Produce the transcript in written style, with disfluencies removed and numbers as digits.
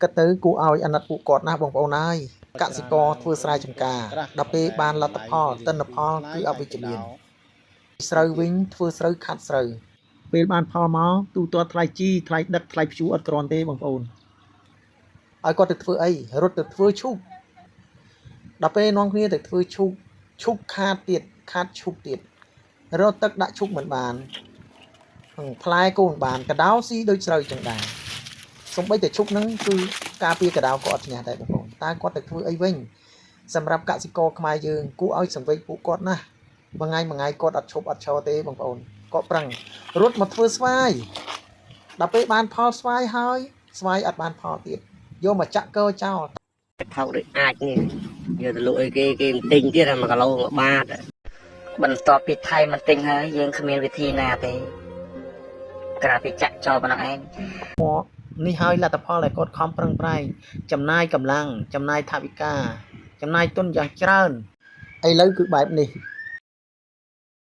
កទៅគួរឲ្យអាណិតពួកគាត់ណាស់បងប្អូនហើយកសិករធ្វើស្រែចម្ការដល់ពេលបានលទ្ធផលទិន្នផលគឺអវិជ្ជមានស្រូវវិញធ្វើស្រូវខាត់ស្រូវពេលបានផលមកទូទាត់ថ្លៃជីថ្លៃដឹកថ្លៃព្យួរអត់គ្រាន់ទេបងប្អូនឲ្យគាត់ទៅធ្វើអីរត់ទៅធ្វើឈូកដល់ពេលនាំគ្នាទៅធ្វើឈូកខាតទៀតខាតឈូកទៀតរត់ទឹកដាក់ឈូកមិនបានផ្លែកូនបានកដោស៊ីដូចស្រូវចឹងដែរសំបីតែឈុកហ្នឹងគឺការពារកដៅក៏អត់ឈ្នះដែរបងប្អូនតើគាត់ទៅធ្វើអីវិញសម្រាប់កសិករខ្មែរយើងគួរឲ្យសង្វេគពួកគាត់ណាមួយថ្ងៃគាត់អត់ឈប់អត់ឈរទេបងប្អូនគាត់ប្រឹងរត់មកធ្វើស្វាយដល់ពេលបានផលស្វាយហើយស្វាយអត់បានផលទៀតយកមកចាក់កោចោលថោកដូចអាចនេះយកទៅលក់អីគេទិញទៀតតែ1គីឡូ1បាតបន្ទាប់ពីថៃមិនទិញហើយយើងគ្មានវិធីណាទេក្រៅពីចាក់ចោលប៉ុណ្ណឹងឯងនេះហើយលទ្ធផលដែលគាត់ខំប្រឹងប្រែងចំណាយកម្លាំងចំណាយថវិកាចំណាយទុនយ៉ាងច្រើនឥឡូវគឺបែបនេះ